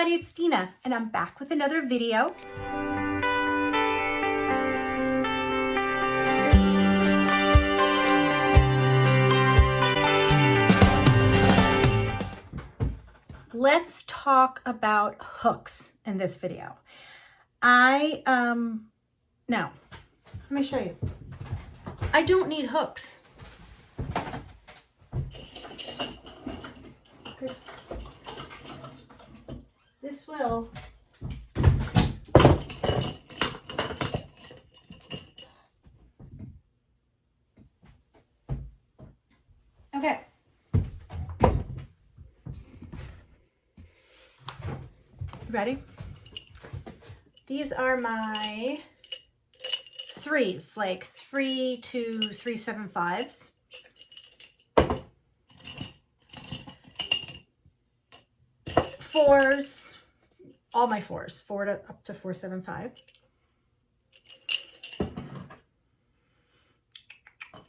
everybody, it's Dina, and I'm back with another video. Let's talk about hooks in this video. Now, let me show you. I don't need hooks. This will okay. Ready? These are my threes, like 3 to 3/7/5s. Fours, all my fours, 4 to up to 4/7/5.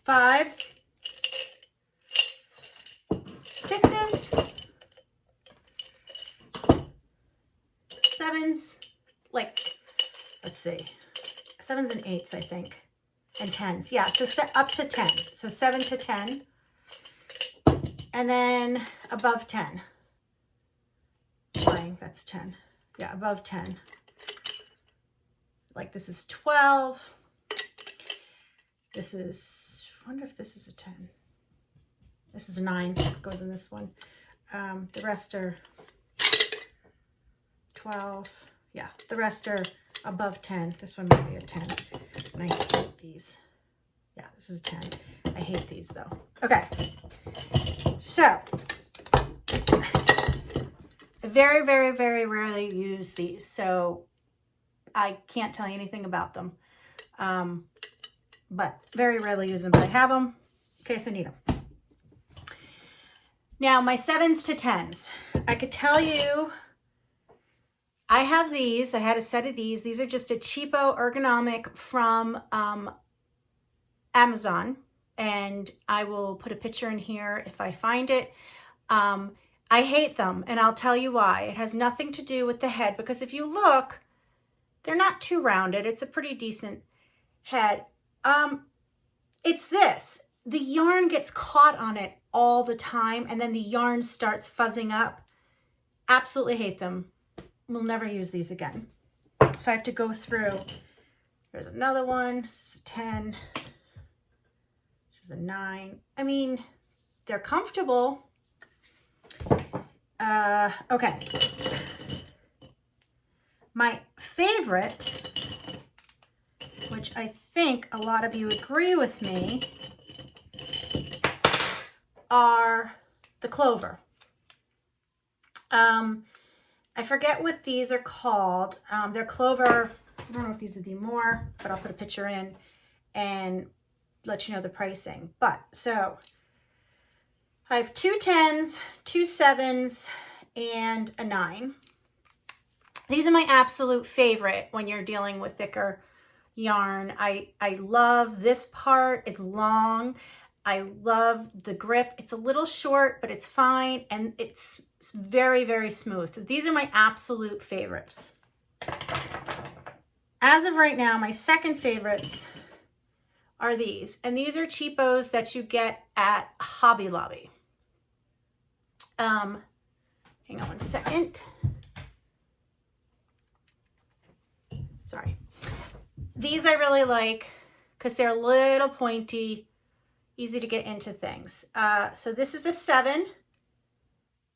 Fives, sixes, sevens, like, let's see, sevens and eights, I think, and tens. Yeah, so up to 10. So 7 to 10, and then above 10. That's 10. Yeah, above 10. Like this is 12. This is, I wonder if this is a 10. This is a 9. Goes in this one. The rest are 12. Yeah, the rest are above 10. This one might be a 10. And I hate these. Yeah, this is a 10. I hate these though. Okay. So, I very, very, very rarely use these, so I can't tell you anything about them. But very rarely use them, but I have them in case I need them. Now, my 7s to 10s. I could tell you, I have these. I had a set of these. These are just a cheapo ergonomic from Amazon, and I will put a picture in here if I find it. I hate them, and I'll tell you why. It has nothing to do with the head, because if you look, they're not too rounded. It's a pretty decent head. It's this. The yarn gets caught on it all the time, and then the yarn starts fuzzing up. Absolutely hate them. We'll never use these again. So I have to go through. There's another one. This is a 10. This is a 9. I mean, they're comfortable. Okay. My favorite, which I think a lot of you agree with me, are the clover. I forget what these are called. They're clover. I don't know if these are the more, but I'll put a picture in and let you know the pricing. But so I have 2 10s, 2 7s, and a 9. These are my absolute favorite when you're dealing with thicker yarn. I love this part. It's long. I love the grip. It's a little short, but it's fine, and it's very, very smooth. So these are my absolute favorites. As of right now, my second favorites are these, and these are cheapos that you get at Hobby Lobby. Hang on one second. Sorry. These I really like because they're a little pointy, easy to get into things. So this is a 7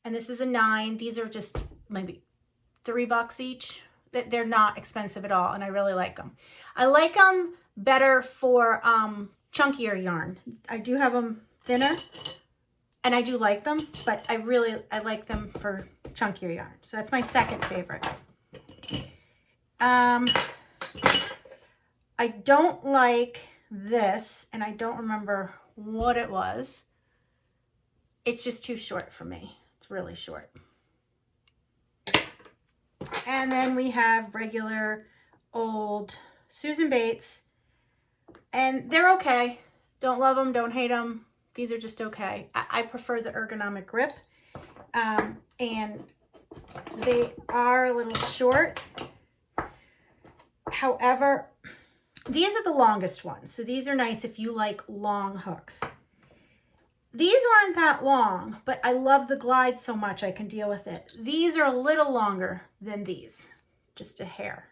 and this is a 9. These are just maybe $3 each. They're not expensive at all, and I really like them. I like them better for chunkier yarn. I do have them thinner, and I do like them, but I like them for chunkier yarn. So that's my second favorite. I don't like this, and I don't remember what it was. It's just too short for me. It's really short. And then we have regular old Susan Bates, and they're okay. Don't love them, don't hate them. These are just okay. I prefer the ergonomic grip, and They are a little short. However, these are the longest ones. So these are nice if you like long hooks. These aren't that long, but I love the glide so much I can deal with it. These are a little longer than these, just a hair.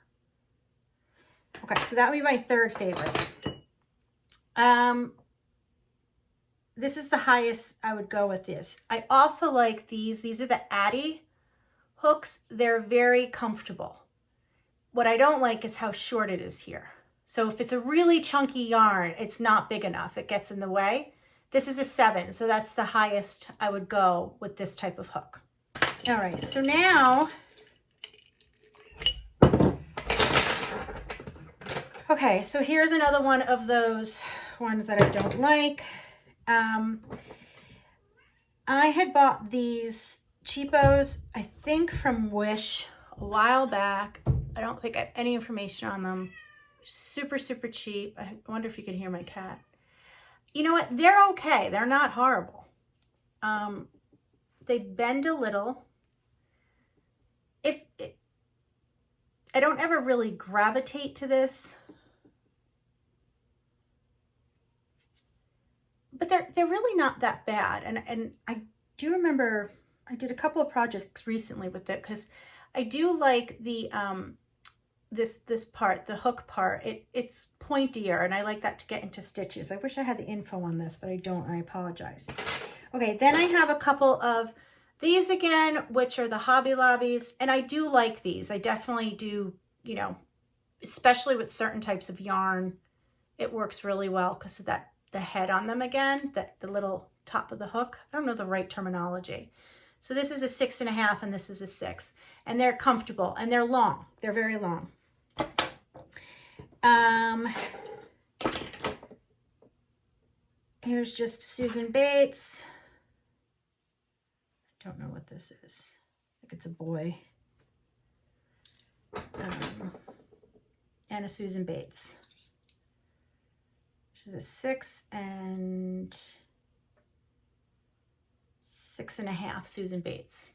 Okay, so that would be my third favorite. This is the highest I would go with this. I also like these. These are the Addy hooks. They're very comfortable. What I don't like is how short it is here. So if it's a really chunky yarn, it's not big enough. It gets in the way. This is a 7, so that's the highest I would go with this type of hook. All right, so now, okay, so here's another one of those ones that I don't like. I had bought these cheapos, I think from Wish a while back. I don't think I have any information on them. Super, super cheap. I wonder if you can hear my cat. You know what? They're okay. They're not horrible. They bend a little. I don't ever really gravitate to this, but they're really not that bad. And I do remember I did a couple of projects recently with it because I do like the this part, the hook part. It's pointier, and I like that to get into stitches. I wish I had the info on this, but I don't. I apologize. Okay, then I have a couple of these again, which are the Hobby Lobbies, and I do like these. I definitely do, you know, especially with certain types of yarn, it works really well because of that, the head on them again, the little top of the hook. I don't know the right terminology. So this is a 6.5 and this is a 6, and they're comfortable and they're long. They're very long. Here's just Susan Bates. I don't know what this is. I think it's a boy. And a Susan Bates. This is a 6 and 6.5 Susan Bates.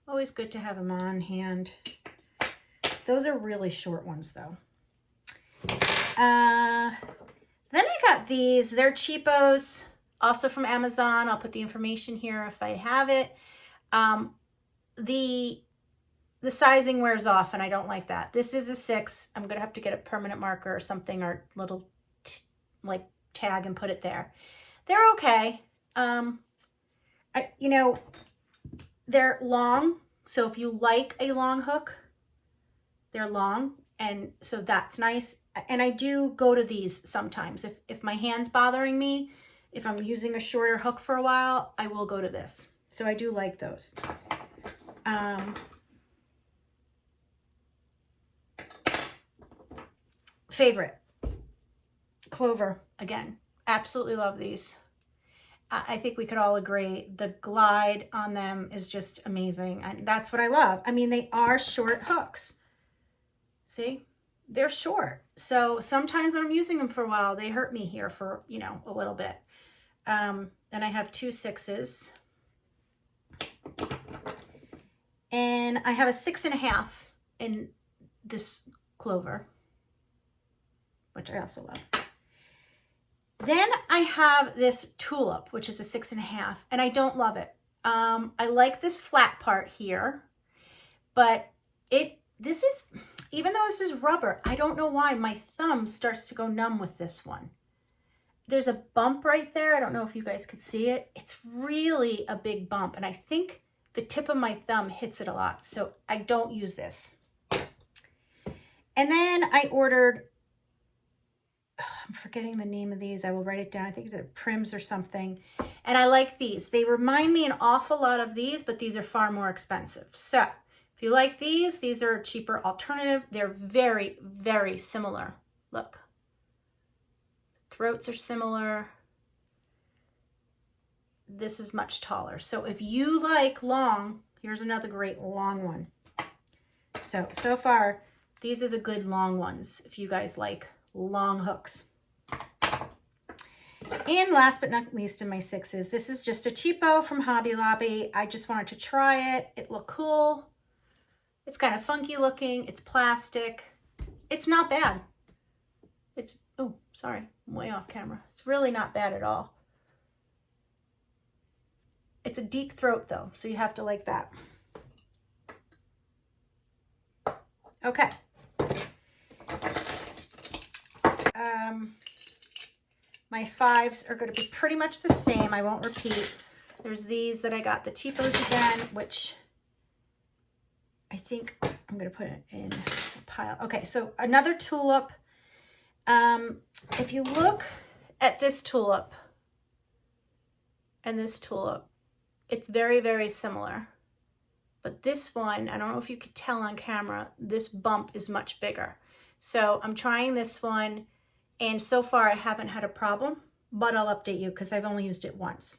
Always good to have them on hand. Those are really short ones though. Then I got these. They're cheapos, also from Amazon. I'll put the information here if I have it. The sizing wears off and I don't like that. This is a 6. I'm gonna have to get a permanent marker or something, or little like tag and put it there. They're okay. You know, they're long. So if you like a long hook, they're long. And so that's nice. And I do go to these sometimes. If my hand's bothering me, if I'm using a shorter hook for a while, I will go to this. So I do like those. Favorite, Clover, again, absolutely love these. I think we could all agree the glide on them is just amazing. And that's what I love. I mean, they are short hooks. See, they're short. So sometimes when I'm using them for a while, they hurt me here for, you know, a little bit. Then I have 2 6s. And I have a 6.5 in this Clover, which I also love. Then I have this Tulip, which is a 6.5, and I don't love it. I like this flat part here, but this is, even though this is rubber, I don't know why my thumb starts to go numb with this one. There's a bump right there. I don't know if you guys could see it. It's really a big bump, and I think the tip of my thumb hits it a lot, so I don't use this. And then I ordered, I'm forgetting the name of these. I will write it down. I think they're Prims or something. And I like these. They remind me an awful lot of these, but these are far more expensive. So if you like these are a cheaper alternative. They're very, very similar. Look. Throats are similar. This is much taller. So if you like long, here's another great long one. So far, these are the good long ones if you guys like long hooks. And last but not least in my 6s, this is just a cheapo from Hobby Lobby. I just wanted to try it. It looked cool. It's kind of funky looking. It's plastic. It's not bad. It's, oh, sorry, I'm way off camera. It's really not bad at all. It's a deep throat though, so you have to like that. Okay. My 5s are going to be pretty much the same. I won't repeat. There's these that I got, the cheapos again, which I think I'm going to put it in a pile. Okay, so another tulip. If you look at this tulip and this tulip, it's very, very similar. But this one, I don't know if you could tell on camera, this bump is much bigger. So I'm trying this one, and so far I haven't had a problem, but I'll update you because I've only used it once.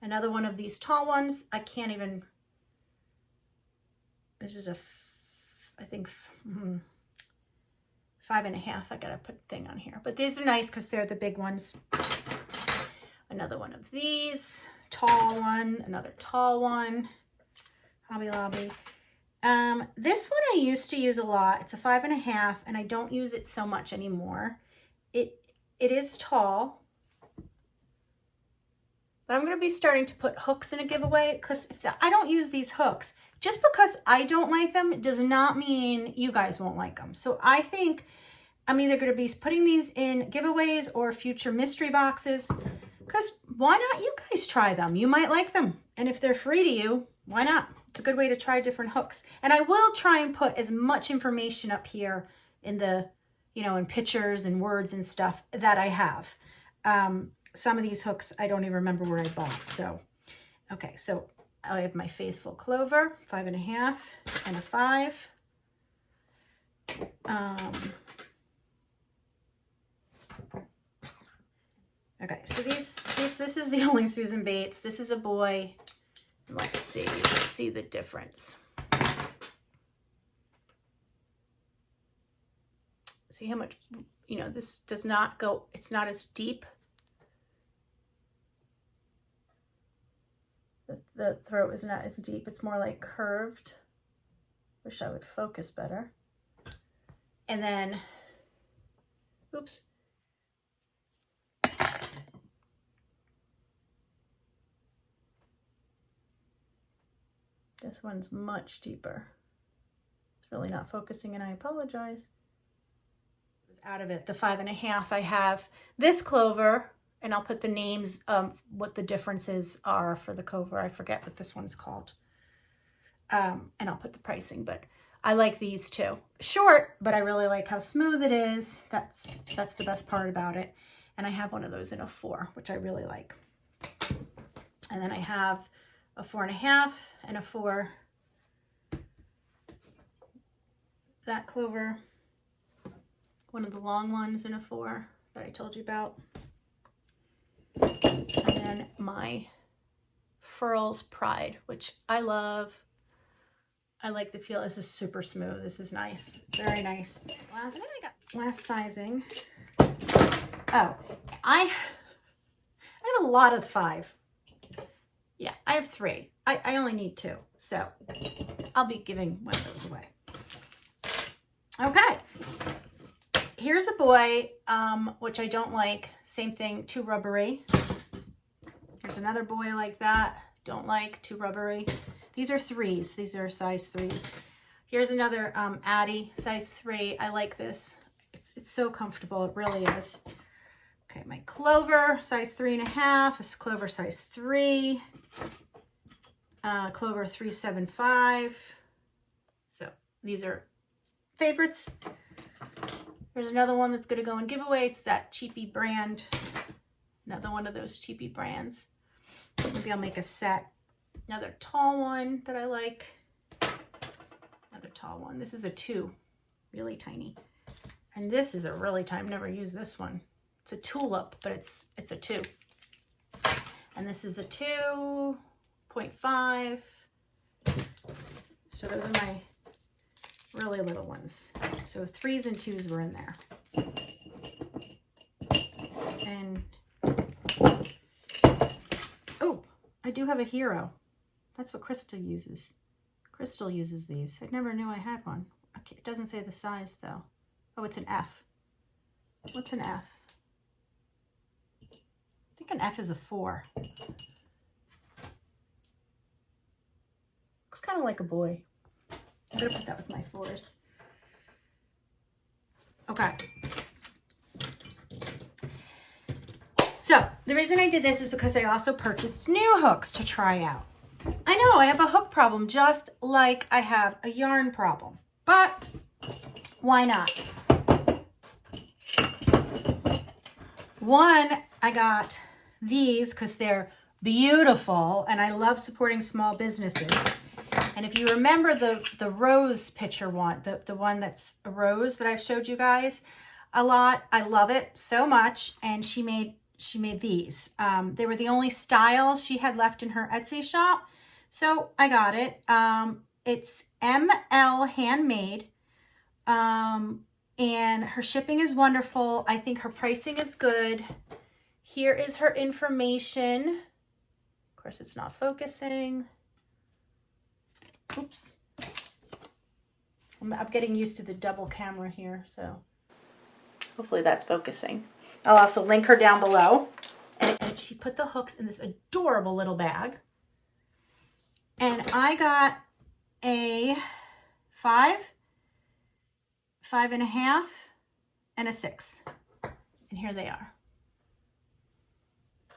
Another one of these tall ones, I can't even, this is a, I think, 5.5. I gotta put thing on here, but these are nice because they're the big ones. Another one of these, tall one, another tall one, Hobby Lobby. This one I used to use a lot. It's a 5.5, and I don't use it so much anymore. It is tall, but I'm going to be starting to put hooks in a giveaway because I don't use these hooks. Just because I don't like them does not mean you guys won't like them. So I think I'm either going to be putting these in giveaways or future mystery boxes, because why not you guys try them? You might like them. And if they're free to you, why not? It's a good way to try different hooks. And I will try and put as much information up here in the, in pictures and words and stuff that I have. Some of these hooks, I don't even remember where I bought. So, okay, so I have my Faithful Clover, 5.5 and a 5. Okay, so this is the only Susan Bates. This is a boy. Let's see the difference. See how much, this does not go, it's not as deep. The throat is not as deep. It's more like curved. Wish I would focus better. And then, oops. This one's much deeper. It's really not focusing, and I apologize. Out of it, the 5.5, I have this clover, and I'll put the names of what the differences are for the clover. I forget what this one's called. And I'll put the pricing, but I like these too. Short, but I really like how smooth it is. That's the best part about it. And I have one of those in a 4, which I really like. And then I have a 4.5 and a 4. That clover, one of the long ones in a 4 that I told you about. And then my Furls Pride, which I love. I like the feel. This is super smooth. This is nice. Very nice. Last sizing. Oh, I have a lot of 5. Yeah, I have 3. I only need 2, so I'll be giving one of those away. Okay. Here's a boy, which I don't like. Same thing, too rubbery. Here's another boy like that. Don't like, too rubbery. These are 3s. These are size 3s. Here's another Addie, size 3. I like this. It's so comfortable. It really is. Okay, my clover, size 3.5. This clover, size 3. Clover 375. So these are favorites. There's another one that's going to go in giveaway. It's that cheapy brand. Another one of those cheapy brands. Maybe I'll make a set. Another tall one that I like. Another tall one. This is a 2. Really tiny. And this is a really tiny. I've never used this one. It's a tulip, but it's a 2. And this is a 2.5. So those are my really little ones. So 3s and 2s were in there. And, oh, I do have a hero. That's what Crystal uses. Crystal uses these. I never knew I had one. Okay, it doesn't say the size though. Oh, it's an F. What's an F? I think an F is a 4. Looks kind of like a boy. I'm gonna put that with my 4s. Okay. So the reason I did this is because I also purchased new hooks to try out. I know I have a hook problem just like I have a yarn problem, but why not? One, I got these because they're beautiful and I love supporting small businesses. And if you remember the rose picture one, the one that's a rose that I've showed you guys a lot, I love it so much. And she made these. They were the only style she had left in her Etsy shop. So I got it. It's ML handmade. And her shipping is wonderful. I think her pricing is good. Here is her information. Of course, it's not focusing. Oops. I'm getting used to the double camera here, so hopefully that's focusing. I'll also link her down below. And she put the hooks in this adorable little bag. And I got a 5, 5.5, and a 6. And here they are.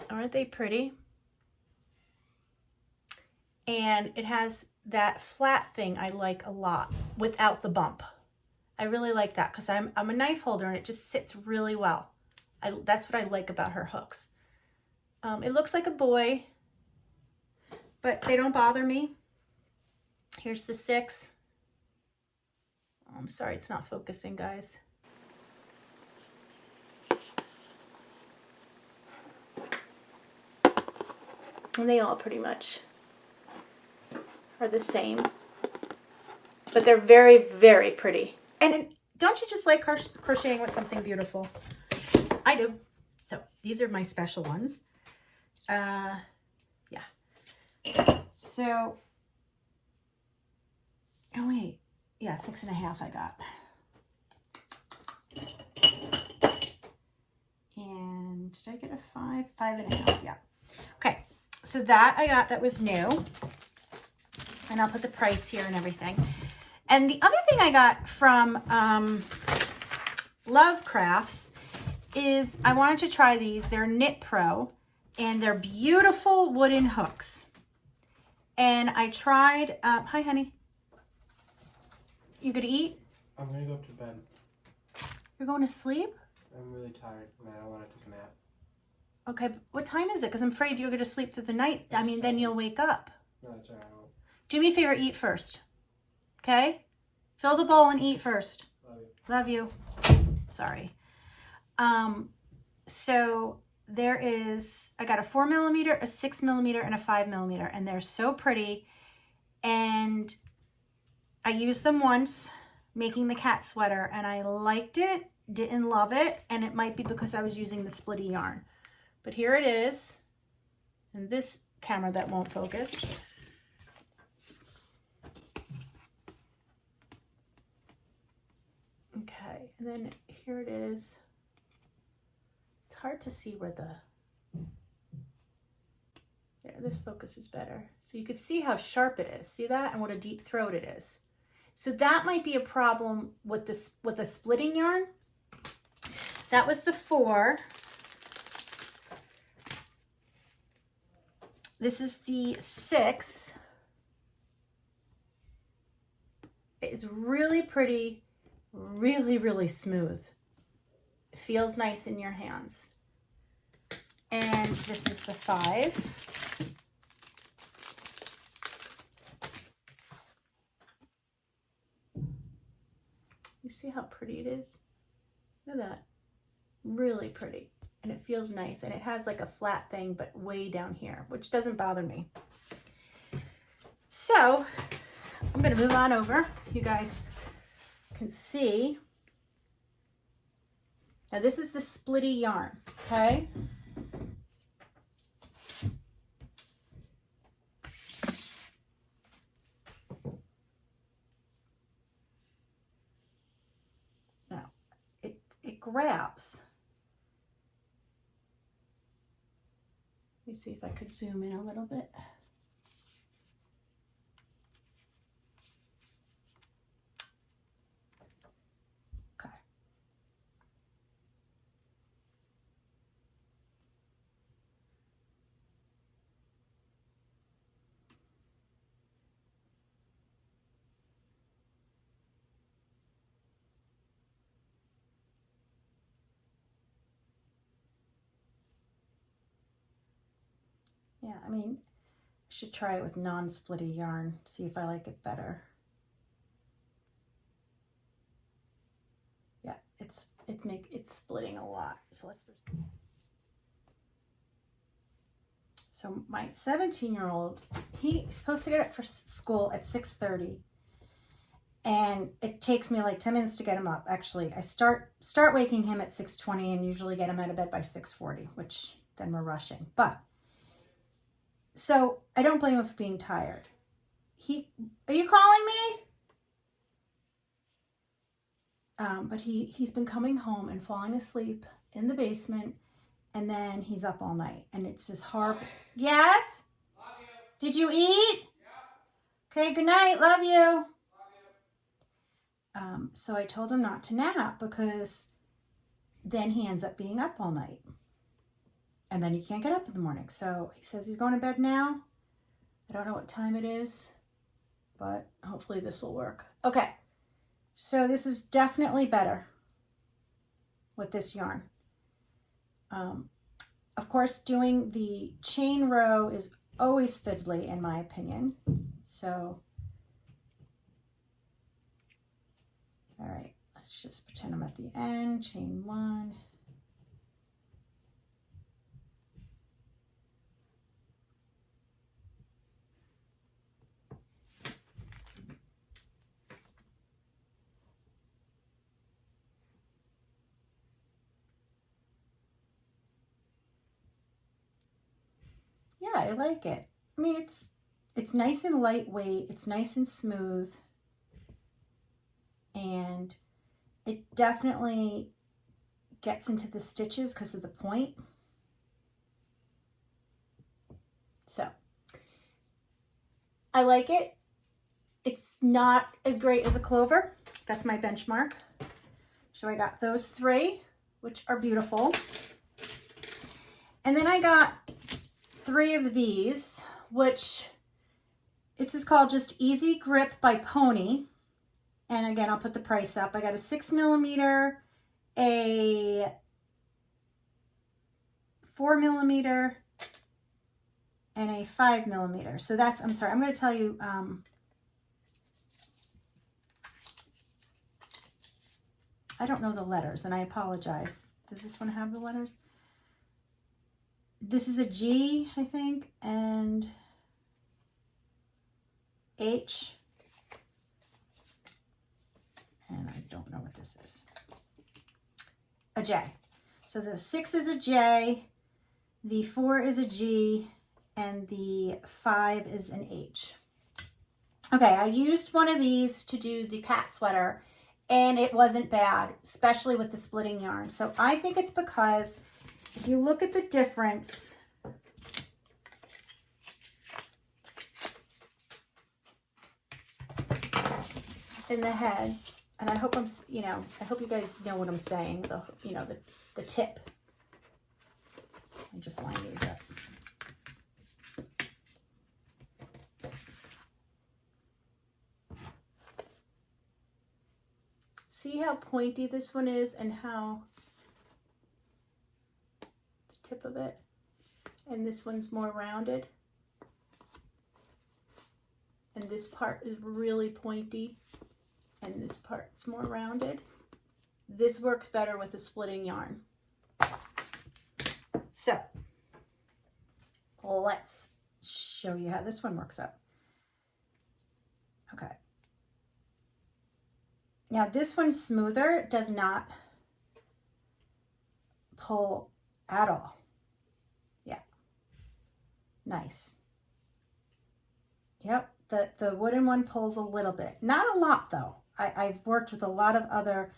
Aren't they pretty? And it has that flat thing I like a lot without the bump. I really like that because I'm a knife holder and it just sits really well. That's what I like about her hooks. It looks like a boy, but they don't bother me. Here's the 6. Oh, I'm sorry, it's not focusing, guys. And they all pretty much are the same, but they're very, very pretty. And don't you just like crocheting with something beautiful? I do. So these are my special ones. Yeah. So, oh wait, yeah, 6.5 I got. And did I get a 5? 5.5, yeah. Okay, so that I got, that was new. And I'll put the price here and everything. And the other thing I got from Love Crafts is I wanted to try these. They're Knit Pro, and they're beautiful wooden hooks. And I tried, hi honey. You gonna eat? I'm gonna go up to bed. You're going to sleep? I'm really tired and I don't want to take a nap. Okay, but what time is it? Because I'm afraid you're gonna sleep through the night. I mean, then you'll wake up. No, that's all right. Do me a favor, eat first. Okay? Fill the bowl and eat first. Love you. Love you. Sorry. So there is, I got a 4mm, a 6mm, and a 5mm, and they're so pretty. And I used them once making the cat sweater, and I liked it, didn't love it, and it might be because I was using the splitty yarn. But here it is, and this camera that won't focus. Okay, and then here it is. It's hard to see where there, this focus is better. So you could see how sharp it is. See that? And what a deep throat it is. So that might be a problem with this, with a splitting yarn. That was the 4. This is the 6. It's really pretty, really, really smooth. It feels nice in your hands. And this is the 5. You see how pretty it is? Look at that. Really pretty. And it feels nice. And it has like a flat thing, but way down here, which doesn't bother me. So I'm going to move on over. You guys can see. Now this is the splitty yarn. Okay. Now, it grabs. Let me see if I could zoom in a little bit. Okay. Yeah, I mean, I should try it with non-splitty yarn, see if I like it better. Yeah, it's splitting a lot. So my 17-year-old, he's supposed to get up for school at 6:30. And it takes me like 10 minutes to get him up. Actually, I start waking him at 6:20 and usually get him out of bed by 6:40, which then we're rushing. But so I don't blame him for being tired. Are you calling me? But he's been coming home and falling asleep in the basement, and then he's up all night, and it's just horrible. Yes? Love you. Did you eat? Yeah. Okay, good night. Love you. So I told him not to nap because then he ends up being up all night. And then he can't get up in the morning. So he says he's going to bed now. I don't know what time it is, but hopefully this will work. Okay, so this is definitely better with this yarn. Of course, doing the chain row is always fiddly in my opinion. So, all right, let's just pretend I'm at the end, chain one. Yeah, I like it. I mean, it's nice and lightweight. It's nice and smooth. And it definitely gets into the stitches because of the point. So, I like it. It's not as great as a clover. That's my benchmark. So I got those three, which are beautiful. And then I got 3 of these, which this is called just Easy Grip by Pony. And again, I'll put the price up. I got a 6mm, a 4mm, and a 5mm. So that's, I'm sorry, I'm going to tell you, I don't know the letters and I apologize. Does this one have the letters? This is a G, I think, and H. And I don't know what this is. A J. So the 6 is a J, the 4 is a G, and the 5 is an H. Okay, I used one of these to do the cat sweater, and it wasn't bad, especially with the splitting yarn. So I think it's because if you look at the difference, in the heads, and I hope I hope you guys know what I'm saying, the tip. I just line these up. See how pointy this one is and how the tip of it, and this one's more rounded. And this part is really pointy, and this part's more rounded. This works better with a splitting yarn. So, let's show you how this one works up. Okay. Now this one's smoother. It does not pull at all. Yeah, nice. Yep, the wooden one pulls a little bit. Not a lot though. I've worked with a lot of other,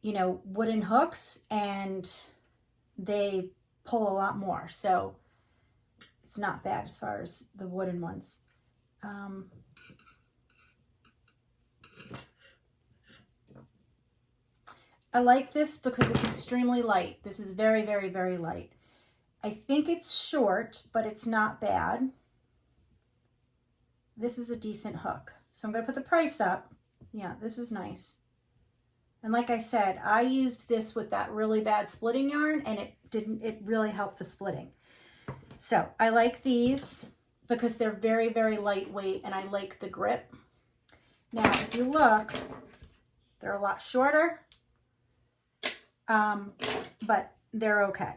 you know, wooden hooks, and they pull a lot more. So it's not bad as far as the wooden ones. I like this because it's extremely light. This is very, very, very light. I think it's short, but it's not bad. This is a decent hook. So I'm going to put the price up. Yeah, this is nice. And like I said, I used this with that really bad splitting yarn, and it really helped the splitting. So I like these because they're very, very lightweight, and I like the grip. Now, if you look, they're a lot shorter, but they're okay.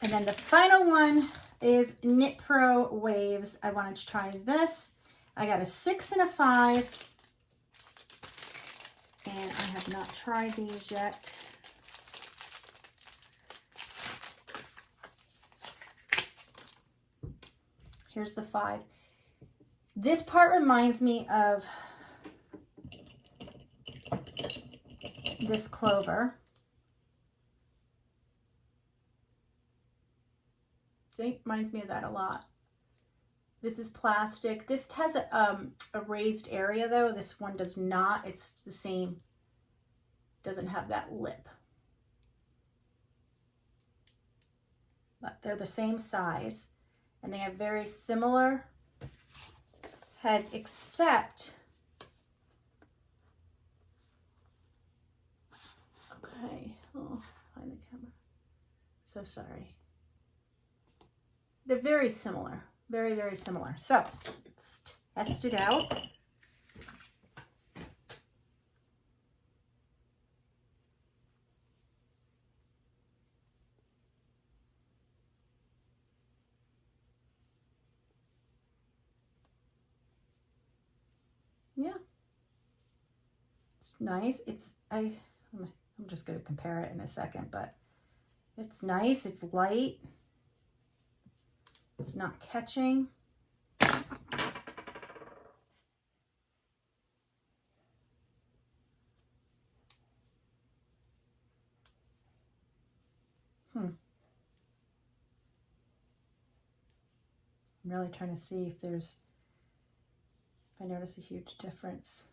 And then the final one is Knit Pro Waves. I wanted to try this. I got a 6 and a 5. And I have not tried these yet. Here's the 5. This part reminds me of this clover. See, reminds me of that a lot. This is plastic. This has a raised area though. This one does not. It's the same. Doesn't have that lip. But they're the same size, and they have very similar heads, except, okay, oh, find the camera. So sorry. They're very similar. Very, very similar. So let's test it out. Yeah. It's nice. I'm just going to compare it in a second, but it's nice. It's light. It's not catching. I'm really trying to see if I notice a huge difference.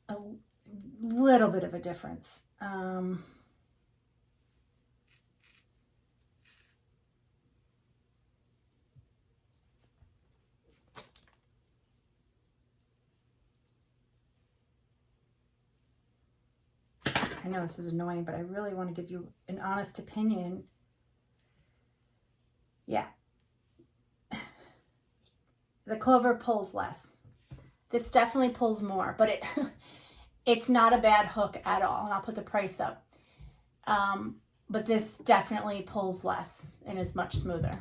A little bit of a difference. I know this is annoying, but I really want to give you an honest opinion. Yeah. The clover pulls less. This definitely pulls more, but it's not a bad hook at all. And I'll put the price up. But this definitely pulls less and is much smoother.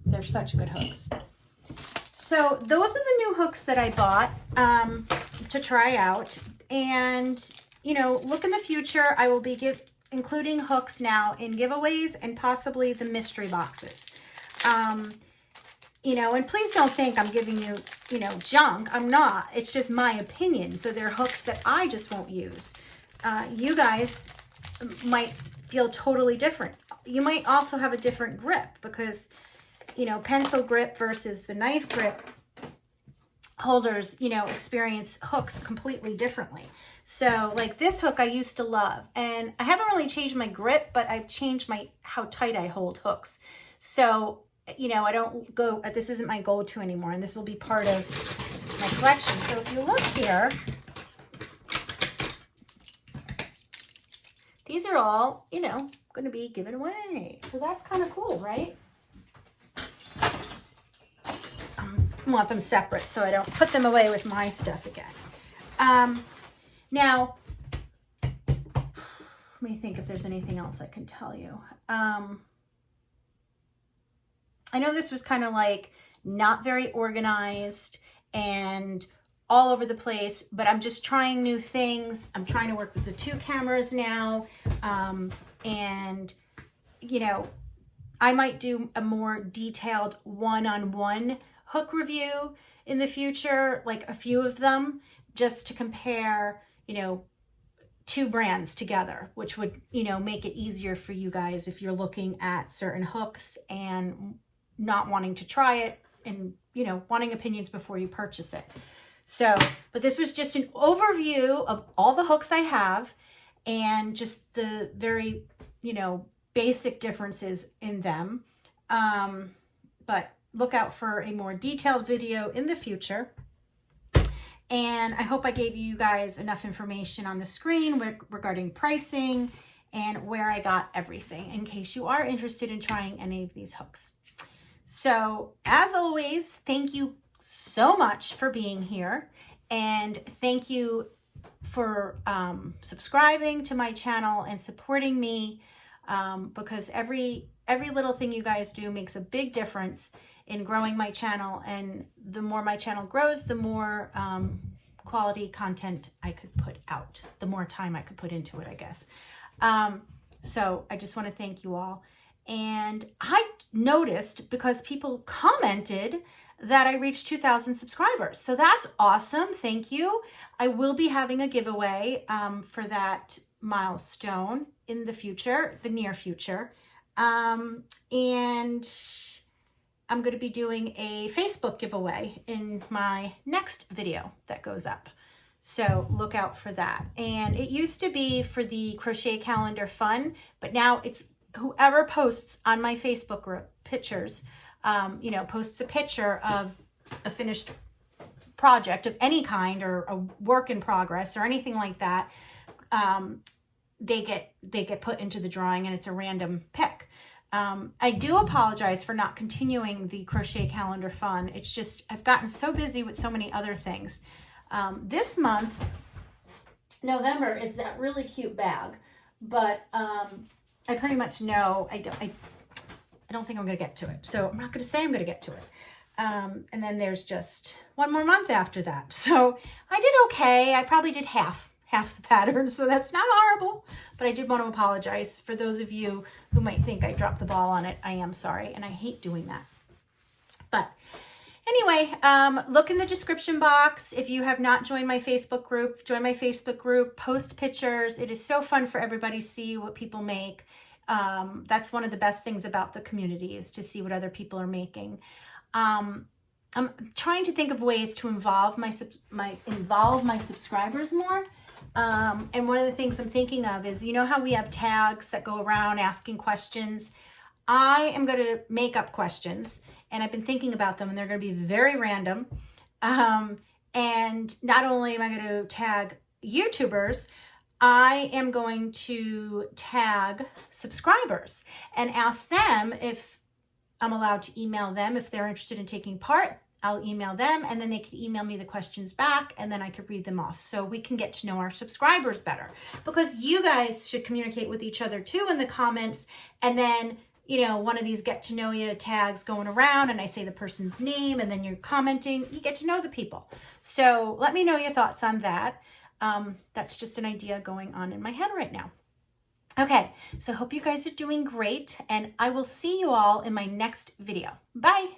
They're such good hooks. So those are the new hooks that I bought to try out. And, you know, look in the future, I will be including hooks now in giveaways and possibly the mystery boxes. You know, and please don't think I'm giving you, you know, junk. I'm not. It's just my opinion. So they're hooks that I just won't use. You guys might feel totally different. You might also have a different grip because, you know, pencil grip versus the knife grip holders, you know, experience hooks completely differently. So like this hook I used to love, and I haven't really changed my grip, but I've changed how tight I hold hooks. So, you know, I don't go, this isn't my go-to anymore, and this will be part of my collection. So if you look here, these are all, you know, going to be given away. So that's kind of cool, right? I want them separate so I don't put them away with my stuff again. Now, let me think if there's anything else I can tell you. I know this was kind of like not very organized and all over the place, but I'm just trying new things. I'm trying to work with the 2 cameras now. And, you know, I might do a more detailed one-on-one hook review in the future, like a few of them, just to compare, you know, 2 brands together, which would, you know, make it easier for you guys if you're looking at certain hooks and not wanting to try it and, you know, wanting opinions before you purchase it. So, but this was just an overview of all the hooks I have and just the very, you know, basic differences in them. But look out for a more detailed video in the future. And I hope I gave you guys enough information on the screen regarding pricing and where I got everything in case you are interested in trying any of these hooks. So as always, thank you so much for being here, and thank you for subscribing to my channel and supporting me, because every little thing you guys do makes a big difference in growing my channel, and the more my channel grows, the more quality content I could put out, the more time I could put into it, I guess. So I just want to thank you all. And I noticed, because people commented, that I reached 2,000 subscribers. So that's awesome. Thank you. I will be having a giveaway for that milestone in the future, the near future. And I'm going to be doing a Facebook giveaway in my next video that goes up. So look out for that. And it used to be for the crochet calendar fun, but now it's whoever posts on my Facebook group pictures, you know, posts a picture of a finished project of any kind or a work in progress or anything like that, they get put into the drawing, and it's a random pick. I do apologize for not continuing the crochet calendar fun. It's just I've gotten so busy with so many other things. This month, November, is that really cute bag, but I pretty much know I don't think I'm going to get to it. So I'm not going to say I'm going to get to it. And then there's just one more month after that. So I did okay. I probably did half the pattern, so that's not horrible. But I did want to apologize for those of you who might think I dropped the ball on it. I am sorry, and I hate doing that. But anyway, look in the description box. If you have not joined my Facebook group, join my Facebook group, post pictures. It is so fun for everybody to see what people make. That's one of the best things about the community, is to see what other people are making. I'm trying to think of ways to involve my subscribers more. And one of the things I'm thinking of is, you know how we have tags that go around asking questions? I am going to make up questions, and I've been thinking about them, and they're going to be very random. And not only am I going to tag YouTubers, I am going to tag subscribers and ask them if I'm allowed to email them. If they're interested in taking part, I'll email them, and then they could email me the questions back, and then I could read them off, so we can get to know our subscribers better, because you guys should communicate with each other too in the comments. And then, you know, one of these get to know you tags going around, and I say the person's name, and then you're commenting, you get to know the people. So let me know your thoughts on that. That's just an idea going on in my head right now. Okay, so hope you guys are doing great, and I will see you all in my next video. Bye.